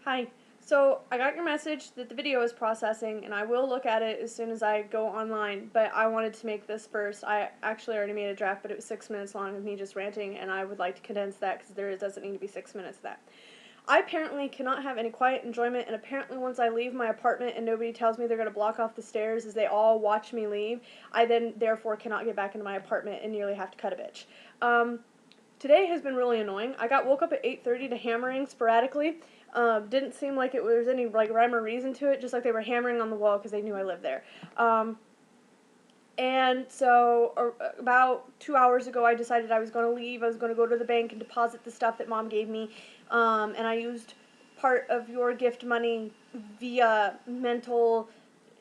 Hi. So I got your message that the video is processing, and I will look at it as soon as I go online, but I wanted to make this first. I actually already made a draft, but it was 6 minutes long of me just ranting, and I would like to condense that because there doesn't need to be 6 minutes of that. I apparently cannot have any quiet enjoyment, and apparently once I leave my apartment and nobody tells me they're going to block off the stairs as they all watch me leave, I then therefore cannot get back into my apartment and nearly have to cut a bitch. Today has been really annoying. I woke up at 8:30 to hammering sporadically. Didn't seem like it was any rhyme or reason to it, just like they were hammering on the wall because they knew I lived there. And so about 2 hours ago, I decided I was going to leave. I was going to go to the bank and deposit the stuff that Mom gave me. And I used part of your gift money via mental.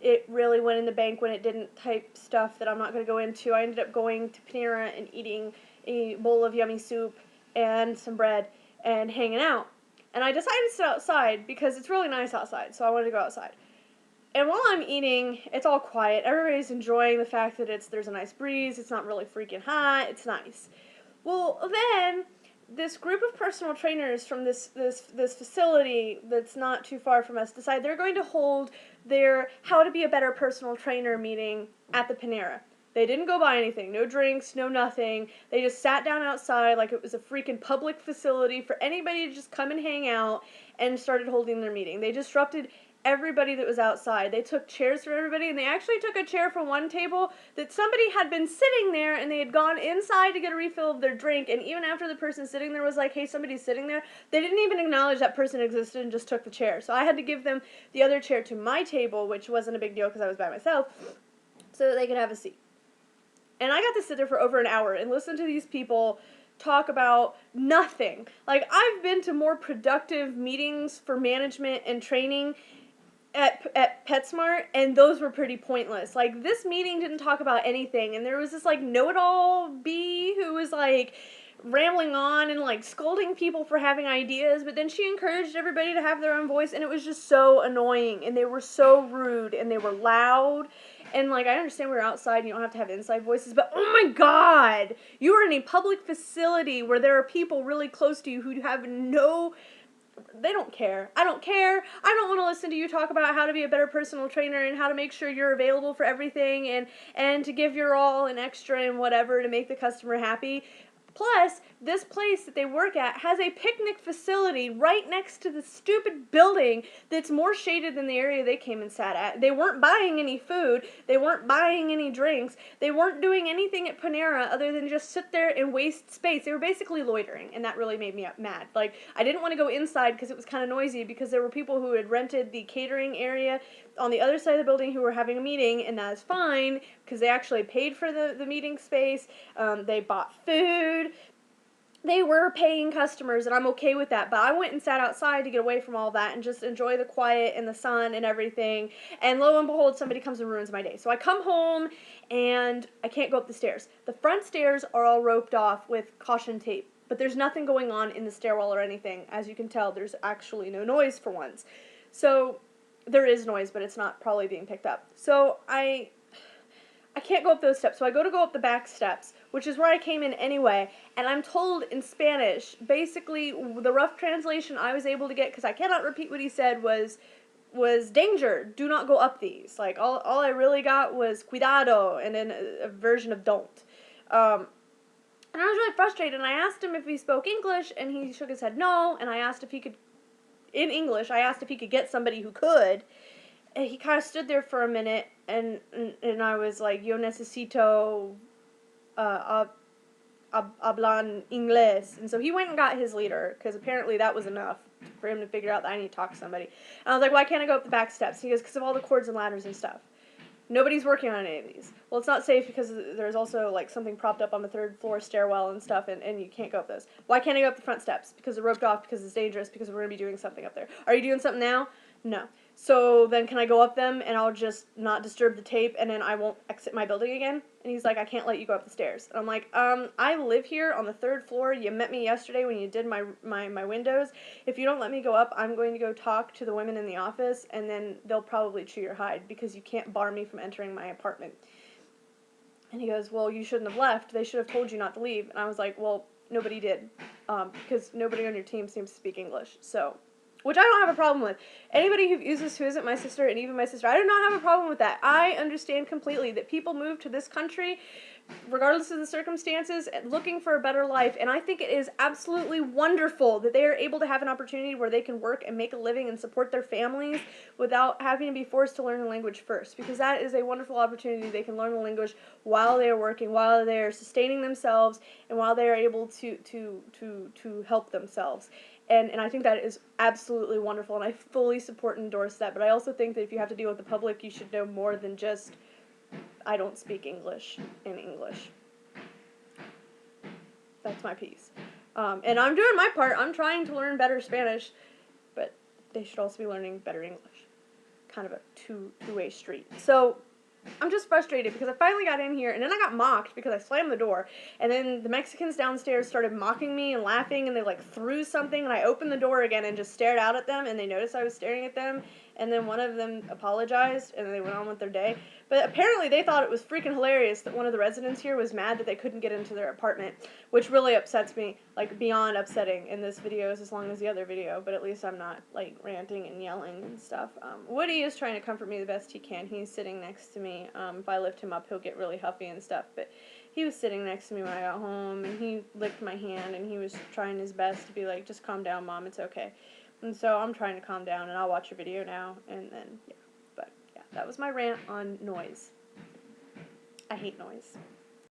It really went in the bank when it didn't type stuff that I'm not going to go into. I ended up going to Panera and eating a bowl of yummy soup and some bread and hanging out. And I decided to sit outside because it's really nice outside, so I wanted to go outside. And while I'm eating, it's all quiet. Everybody's enjoying the fact that there's a nice breeze. It's not really freaking hot. It's nice. Well, then this group of personal trainers from this facility that's not too far from us decide they're going to hold their How to Be a Better Personal Trainer meeting at the Panera. They didn't go buy anything. No drinks, no nothing. They just sat down outside like it was a freaking public facility for anybody to just come and hang out and started holding their meeting. They disrupted everybody that was outside. They took chairs for everybody, and they actually took a chair from one table that somebody had been sitting there, and they had gone inside to get a refill of their drink, and even after the person sitting there was like, hey, somebody's sitting there, they didn't even acknowledge that person existed and just took the chair. So I had to give them the other chair to my table, which wasn't a big deal because I was by myself, so that they could have a seat. And I got to sit there for over an hour and listen to these people talk about nothing. Like, I've been to more productive meetings for management and training at PetSmart, and those were pretty pointless. Like, this meeting didn't talk about anything, and there was this, like, know-it-all bee who was, like, rambling on and, like, scolding people for having ideas, but then she encouraged everybody to have their own voice, and it was just so annoying, and they were so rude, and they were loud, and, like, I understand we're outside and you don't have to have inside voices, but oh my god! You are in a public facility where there are people really close to you who have no... They don't care. I don't care. I don't want to listen to you talk about how to be a better personal trainer and how to make sure you're available for everything and to give your all and extra and whatever to make the customer happy. Plus, this place that they work at has a picnic facility right next to the stupid building that's more shaded than the area they came and sat at. They weren't buying any food. They weren't buying any drinks. They weren't doing anything at Panera other than just sit there and waste space. They were basically loitering, and that really made me mad. Like, I didn't want to go inside because it was kind of noisy because there were people who had rented the catering area on the other side of the building who were having a meeting, and that is fine because they actually paid for the meeting space. They bought food. They were paying customers, and I'm okay with that, but I went and sat outside to get away from all that and just enjoy the quiet and the sun and everything, and lo and behold, somebody comes and ruins my day. So I come home, and I can't go up the stairs. The front stairs are all roped off with caution tape, but there's nothing going on in the stairwell or anything. As you can tell, there's actually no noise for once. So there is noise, but it's not probably being picked up. So I can't go up those steps, so I go up the back steps, which is where I came in anyway, and I'm told in Spanish, basically, the rough translation I was able to get, because I cannot repeat what he said, was danger, do not go up these. Like, all I really got was cuidado, and then a version of don't. And I was really frustrated, and I asked him if he spoke English, and he shook his head no, and I asked if he could, in English, I asked if he could get somebody who could, and he kind of stood there for a minute, and I was like, yo necesito hablan inglés. And so he went and got his leader, because apparently that was enough for him to figure out that I need to talk to somebody. And I was like, why can't I go up the back steps? He goes, because of all the cords and ladders and stuff. Nobody's working on any of these. Well, it's not safe because there's also, like, something propped up on the third floor stairwell and stuff, and you can't go up those. Why can't I go up the front steps? Because they're roped off, because it's dangerous, because we're going to be doing something up there. Are you doing something now? No. So then can I go up them, and I'll just not disturb the tape, and then I won't exit my building again? And he's like, I can't let you go up the stairs. And I'm like, I live here on the third floor. You met me yesterday when you did my windows. If you don't let me go up, I'm going to go talk to the women in the office, and then they'll probably chew your hide, because you can't bar me from entering my apartment. And he goes, well, you shouldn't have left. They should have told you not to leave. And I was like, well, nobody did, because nobody on your team seems to speak English. So which I don't have a problem with. Anybody who views this who isn't my sister, and even my sister, I do not have a problem with that. I understand completely that people move to this country, regardless of the circumstances, looking for a better life, and I think it is absolutely wonderful that they are able to have an opportunity where they can work and make a living and support their families without having to be forced to learn the language first, because that is a wonderful opportunity. They can learn the language while they are working, while they are sustaining themselves, and while they are able to help themselves. And I think that is absolutely wonderful, and I fully support and endorse that. But I also think that if you have to deal with the public, you should know more than just, I don't speak English in English. That's my piece. And I'm doing my part. I'm trying to learn better Spanish, but they should also be learning better English. Kind of a two-way street. So I'm just frustrated because I finally got in here, and then I got mocked because I slammed the door, and then the Mexicans downstairs started mocking me and laughing, and they like threw something, and I opened the door again and just stared out at them, and they noticed I was staring at them, and then one of them apologized, and they went on with their day. But apparently they thought it was freaking hilarious that one of the residents here was mad that they couldn't get into their apartment, which really upsets me, like beyond upsetting. And this video is as long as the other video, but at least I'm not like ranting and yelling and stuff. Woody is trying to comfort me the best he can. He's sitting next to me. If I lift him up, he'll get really huffy and stuff, but he was sitting next to me when I got home, and he licked my hand, and he was trying his best to be like, just calm down, Mom, it's okay. And so I'm trying to calm down, and I'll watch your video now, and then, yeah. But, yeah, that was my rant on noise. I hate noise.